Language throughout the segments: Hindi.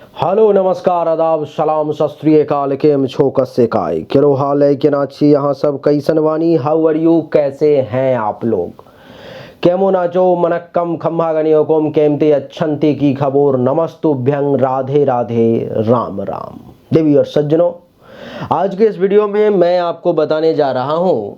हेलो नमस्कार आदाब सलाम सत श्री अकाल केम छो कस्से काय केरो हाल है के नाची यहाँ सब कैसन वानी हाउ आर यू कैसे हैं आप लोग केमो नाचो मनक्कम खम्मा गनियो कोम केमते अच्छंती की खबोर नमस्तुभ्यं राधे राधे राम राम देवी और सज्जनों। आज के इस वीडियो में मैं आपको बताने जा रहा हूँ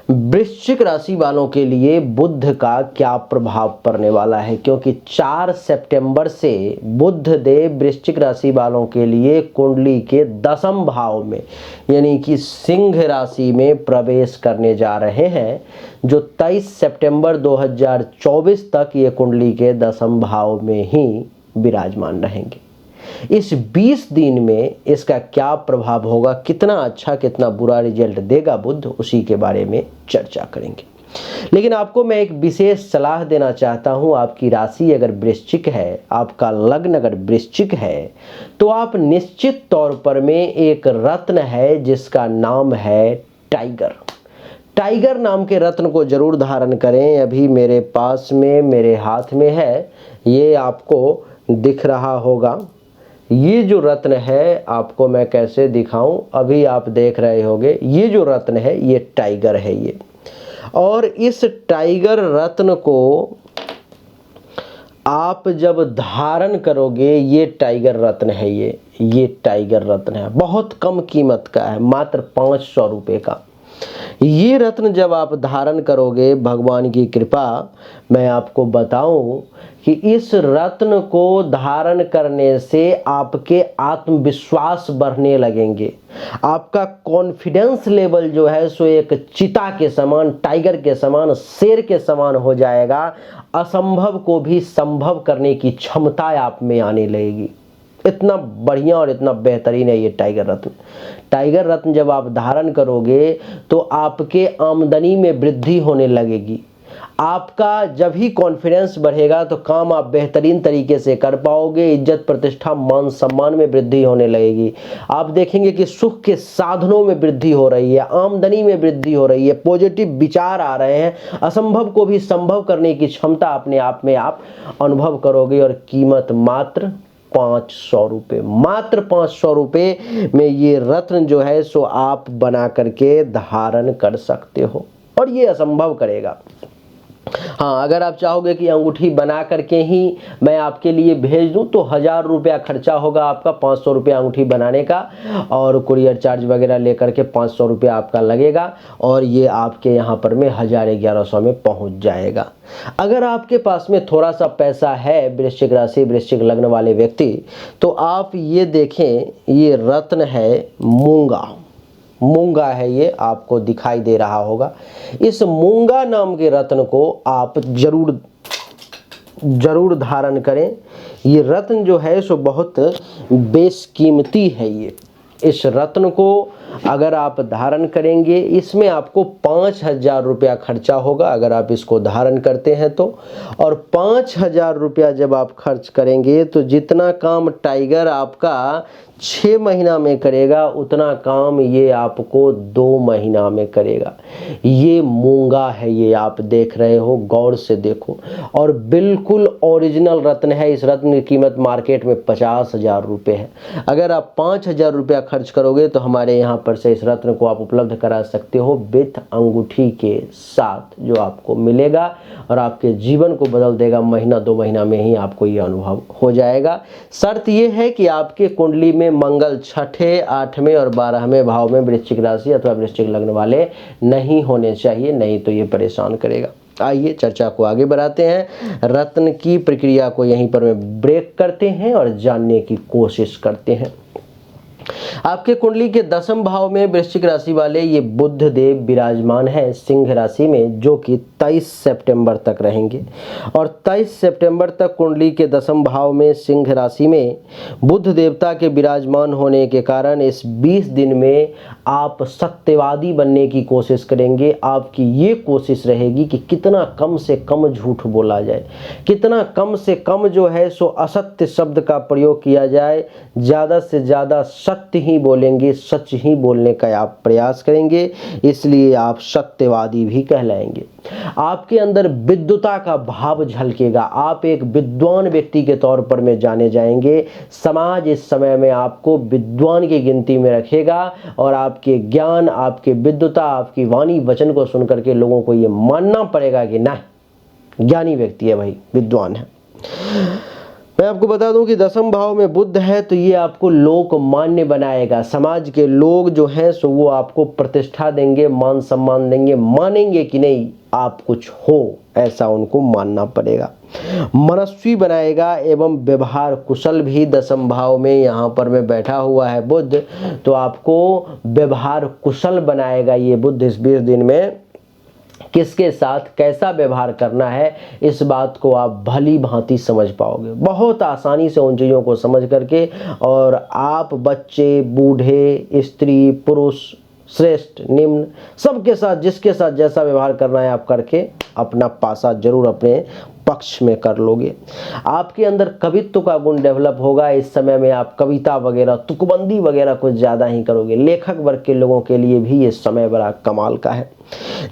वृश्चिक राशि वालों के लिए बुध का क्या प्रभाव पड़ने वाला है, क्योंकि 4 सितंबर से बुध देव वृश्चिक राशि वालों के लिए कुंडली के 10वें भाव में यानी कि सिंह राशि में प्रवेश करने जा रहे हैं, जो 23 सितंबर 2024 तक ये कुंडली के 10वें भाव में ही विराजमान रहेंगे। इस 20 दिन में इसका क्या प्रभाव होगा, कितना अच्छा कितना बुरा रिजल्ट देगा बुध, उसी के बारे में चर्चा करेंगे। लेकिन आपको मैं एक विशेष सलाह देना चाहता हूं। आपकी राशि अगर वृश्चिक है, आपका लग्न अगर वृश्चिक है, तो आप निश्चित तौर पर में एक रत्न है जिसका नाम है टाइगर। टाइगर नाम के रत्न को जरूर धारण करें। अभी मेरे पास में मेरे हाथ में है, ये आपको दिख रहा होगा। ये जो रत्न है आपको मैं कैसे दिखाऊं, अभी आप देख रहे होंगे। ये जो रत्न है ये टाइगर है ये, और इस टाइगर रत्न को आप जब धारण करोगे, ये टाइगर रत्न है ये टाइगर रत्न है, बहुत कम कीमत का है, मात्र 500 रुपये का। ये रत्न जब आप धारण करोगे, भगवान की कृपा मैं आपको बताऊं कि इस रत्न को धारण करने से आपके आत्मविश्वास बढ़ने लगेंगे। आपका कॉन्फिडेंस लेवल जो है सो एक चीता के समान, टाइगर के समान, शेर के समान हो जाएगा। असंभव को भी संभव करने की क्षमता आप में आने लगेगी। इतना बढ़िया और इतना बेहतरीन है ये टाइगर रत्न। टाइगर रत्न जब आप धारण करोगे तो आपके आमदनी में वृद्धि होने लगेगी। आपका जब ही कॉन्फिडेंस बढ़ेगा तो काम आप बेहतरीन तरीके से कर पाओगे। इज्जत प्रतिष्ठा मान सम्मान में वृद्धि होने लगेगी। आप देखेंगे कि सुख के साधनों में वृद्धि हो रही है, आमदनी में वृद्धि हो रही है, पॉजिटिव विचार आ रहे हैं। असंभव को भी संभव करने की क्षमता अपने आप में आप अनुभव करोगे। और कीमत मात्र 500 रुपये, मात्र 500 रुपये में ये रत्न जो है सो आप बना करके धारण कर सकते हो, और ये असंभव करेगा। हाँ, अगर आप चाहोगे कि अंगूठी बना करके ही मैं आपके लिए भेज दूं तो 1000 रुपया खर्चा होगा आपका, 500 रुपया अंगूठी बनाने का, और कुरियर चार्ज वगैरह लेकर के 500 रुपया आपका लगेगा, और ये आपके यहाँ पर में 1000-1100 में पहुँच जाएगा। अगर आपके पास में थोड़ा सा पैसा है, वृश्चिक राशि वृश्चिक लग्न वाले व्यक्ति, तो आप ये देखें, ये रत्न है मूंगा है, ये आपको दिखाई दे रहा होगा। इस मूंगा नाम के रत्न को आप जरूर धारण करें। ये रत्न जो है सो बहुत बेशकीमती है ये। इस रत्न को अगर आप धारण करेंगे, इसमें आपको 5000 रुपया खर्चा होगा अगर आप इसको धारण करते हैं तो। और 5000 रुपया जब आप खर्च करेंगे तो जितना काम टाइगर आपका 6 महीना में करेगा, उतना काम ये आपको 2 महीना में करेगा। ये मूंगा है, ये आप देख रहे हो, गौर से देखो, और बिल्कुल ओरिजिनल रत्न है। इस रत्न की कीमत मार्केट में 50,000 रुपये है। अगर आप 5000 रुपया खर्च करोगे तो हमारे यहाँ पर से इस रत्न को आप उपलब्ध करा सकते हो विथ अंगूठी के साथ, जो आपको मिलेगा और आपके जीवन को बदल देगा। महीना 2 महीना में ही आपको ये अनुभव हो जाएगा। शर्त ये है कि आपके कुंडली में मंगल 6ठे, 8वें और 12वें भाव में वृश्चिक राशि अथवा वृश्चिक लग्न वाले नहीं होने चाहिए, नहीं तो ये परेशान करेगा। आइए चर्चा को आगे बढ़ाते हैं। रत्न की प्रक्रिया को यहीं पर में ब्रेक करते हैं और जानने की कोशिश करते हैं। आपके कुंडली के 10वें भाव में वृश्चिक राशि वाले ये बुध देव विराजमान है सिंह राशि में, जो कि 23 सितंबर तक रहेंगे। और 23 सितंबर तक कुंडली के 10वें भाव में सिंह राशि में बुध देवता के विराजमान होने के कारण इस 20 दिन में आप सत्यवादी बनने की कोशिश करेंगे। आपकी ये कोशिश रहेगी कि कितना कम से कम झूठ बोला जाए, कितना कम से कम जो है सो असत्य शब्द का प्रयोग किया जाए। ज़्यादा से ज़्यादा सत्य ही बोलेंगे, सच ही बोलने का आप प्रयास करेंगे, इसलिए आप सत्यवादी भी कहलाएंगे। आपके अंदर विद्वता का भाव झलकेगा, आप एक विद्वान व्यक्ति के तौर पर में जाने जाएंगे। समाज इस समय में आपको विद्वान की गिनती में रखेगा और आपके ज्ञान, आपके विद्वता, आपकी वाणी वचन को सुनकर के लोगों को ये मानना पड़ेगा कि नहीं, ज्ञानी व्यक्ति है भाई, विद्वान है। मैं आपको बता दूं कि दसम भाव में बुध है तो ये आपको लोक मान्य बनाएगा। समाज के लोग जो हैं सो वो आपको प्रतिष्ठा देंगे, मान सम्मान देंगे, मानेंगे कि नहीं आप कुछ हो, ऐसा उनको मानना पड़ेगा। मनस्वी बनाएगा एवं व्यवहार कुशल भी दसम भाव में यहाँ पर में बैठा हुआ है बुध, तो आपको व्यवहार कुशल बनाएगा ये बुध इस 20 दिन में। किसके साथ कैसा व्यवहार करना है इस बात को आप भली भांति समझ पाओगे, बहुत आसानी से उन चीज़ों को समझ करके। और आप बच्चे, बूढ़े, स्त्री, पुरुष, श्रेष्ठ, निम्न, सबके साथ जिसके साथ जैसा व्यवहार करना है आप करके अपना पासा जरूर अपने पक्ष में कर लोगे। आपके अंदर कवित्व का गुण डेवलप होगा। इस समय में आप कविता वगैरह, तुकबंदी वगैरह कुछ ज़्यादा ही करोगे। लेखक वर्ग के लोगों के लिए भी ये समय बड़ा कमाल का है।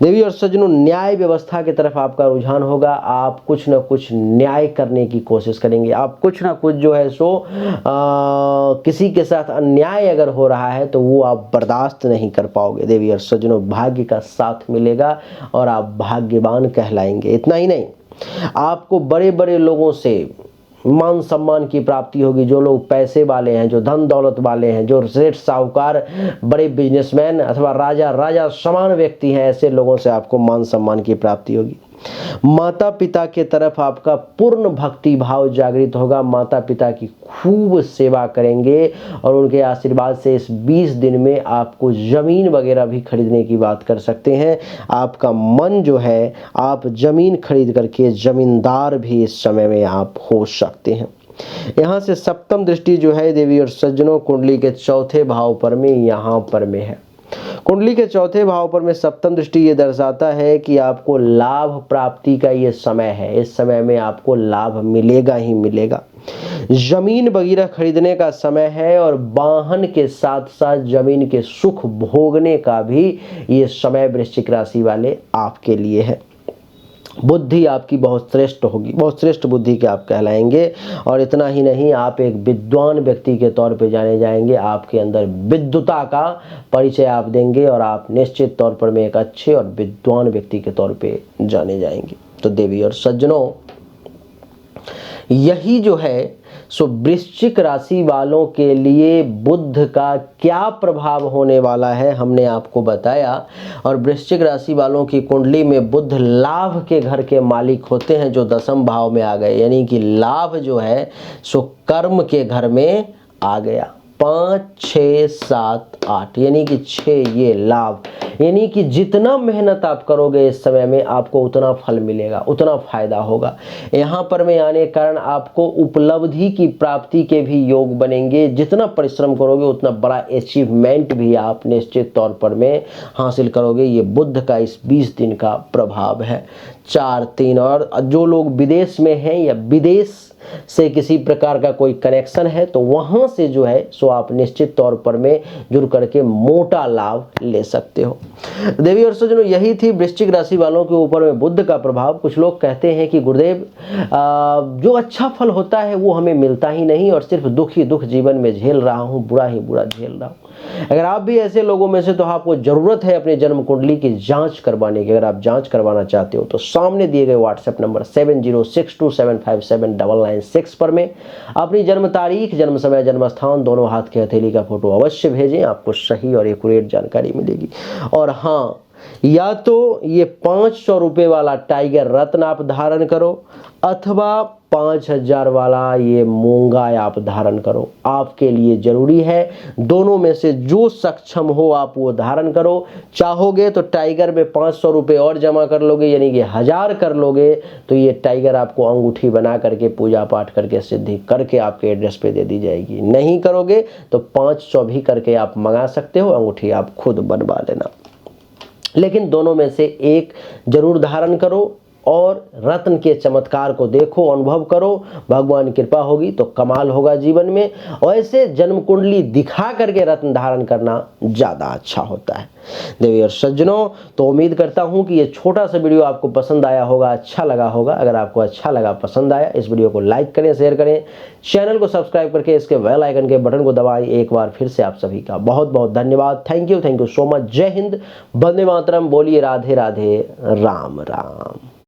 देवी और सज्जनों, न्याय व्यवस्था की तरफ आपका रुझान होगा। आप कुछ न कुछ न्याय करने की कोशिश करेंगे। आप कुछ ना कुछ जो है सो किसी के साथ अन्याय अगर हो रहा है तो वो आप बर्दाश्त नहीं कर पाओगे। देवी और सज्जनों, भाग्य का साथ मिलेगा और आप भाग्यवान कहलाएंगे। इतना ही नहीं, आपको बड़े बड़े लोगों से मान सम्मान की प्राप्ति होगी। जो लोग पैसे वाले हैं, जो धन दौलत वाले हैं, जो सेठ साहूकार, बड़े बिजनेसमैन अथवा राजा समान व्यक्ति हैं, ऐसे लोगों से आपको मान सम्मान की प्राप्ति होगी। माता पिता के तरफ आपका पूर्ण भक्ति भाव जागृत होगा। माता पिता की खूब सेवा करेंगे और उनके आशीर्वाद से इस 20 दिन में आपको जमीन वगैरह भी खरीदने की बात कर सकते हैं। आपका मन जो है, आप जमीन खरीद करके जमींदार भी इस समय में आप हो सकते हैं। यहाँ से सप्तम दृष्टि जो है देवी और सज्जनों, कुंडली के चौथे भाव पर में यहाँ पर में है। कुंडली के चौथे भाव पर में सप्तम दृष्टि ये दर्शाता है कि आपको लाभ प्राप्ति का ये समय है। इस समय में आपको लाभ मिलेगा ही मिलेगा। जमीन वगैरह खरीदने का समय है और वाहन के साथ साथ जमीन के सुख भोगने का भी ये समय वृश्चिक राशि वाले आपके लिए है। बुद्धि आपकी बहुत श्रेष्ठ होगी, बहुत श्रेष्ठ बुद्धि के आप कहलाएंगे। और इतना ही नहीं, आप एक विद्वान व्यक्ति के तौर पे जाने जाएंगे। आपके अंदर विद्वता का परिचय आप देंगे और आप निश्चित तौर पर में एक अच्छे और विद्वान व्यक्ति के तौर पे जाने जाएंगे। तो देवी और सज्जनों, यही जो है सो वृश्चिक राशि वालों के लिए बुध का क्या प्रभाव होने वाला है हमने आपको बताया। और वृश्चिक राशि वालों की कुंडली में बुध लाभ के घर के मालिक होते हैं जो दसम भाव में आ गए, यानी कि लाभ जो है सो कर्म के घर में आ गया। 5, 6, 7, 8 यानी कि 6 ये लाभ, यानी कि जितना मेहनत आप करोगे इस समय में आपको उतना फल मिलेगा, उतना फायदा होगा। यहाँ पर में आने के कारण आपको उपलब्धि की प्राप्ति के भी योग बनेंगे। जितना परिश्रम करोगे उतना बड़ा अचीवमेंट भी आप निश्चित तौर पर में हासिल करोगे। ये बुध का इस 20 दिन का प्रभाव है। 4, 3 और जो लोग विदेश में हैं या विदेश से किसी प्रकार का कोई कनेक्शन है तो वहां से जो है सो आप निश्चित तौर पर में जुड़ करके मोटा लाभ ले सकते हो। देवी और सज्जनों, यही थी वृश्चिक राशि वालों के ऊपर में बुध का प्रभाव। कुछ लोग कहते हैं कि गुरुदेव, जो अच्छा फल होता है वो हमें मिलता ही नहीं और सिर्फ दुख ही दुख जीवन में झेल रहा हूँ, बुरा ही बुरा झेल रहा हूँ। अगर आप भी ऐसे लोगों में से तो आपको जरूरत है अपने जन्म कुंडली की जांच करवाने की। अगर आप जांच करवाना चाहते हो तो सामने दिए गए व्हाट्सएप नंबर 7062757996 पर में अपनी जन्म तारीख, जन्म समय, जन्म स्थान, दोनों हाथ की हथेली का फोटो अवश्य भेजें। आपको सही और एक्यूरेट जानकारी मिलेगी। और हाँ, या तो ये 500 रुपये वाला टाइगर रत्न आप धारण करो अथवा 5000 वाला ये मूंगा आप धारण करो। आपके लिए जरूरी है, दोनों में से जो सक्षम हो आप वो धारण करो। चाहोगे तो टाइगर में 500 रुपये और जमा कर लोगे, यानी कि 1000 कर लोगे तो ये टाइगर आपको अंगूठी बना करके पूजा पाठ करके सिद्धि करके आपके एड्रेस पे दे दी जाएगी। नहीं करोगे तो 500 भी करके आप मंगा सकते हो, अंगूठी आप खुद बनवा लेना। लेकिन दोनों में से एक जरूर धारण करो और रत्न के चमत्कार को देखो, अनुभव करो, भगवान की कृपा होगी तो कमाल होगा जीवन में। और ऐसे जन्म कुंडली दिखा करके रत्न धारण करना ज़्यादा अच्छा होता है। देवी और सज्जनों, तो उम्मीद करता हूं कि ये छोटा सा वीडियो आपको पसंद आया होगा, अच्छा लगा होगा। अगर आपको अच्छा लगा, पसंद आया, इस वीडियो को लाइक करें, शेयर करें, चैनल को सब्सक्राइब करके इसके बेल आइकन के बटन को दबाएं। एक बार फिर से आप सभी का बहुत बहुत धन्यवाद। Thank you so much. जय हिंद, वंदे मातरम। बोलिए राधे राधे, राम राम।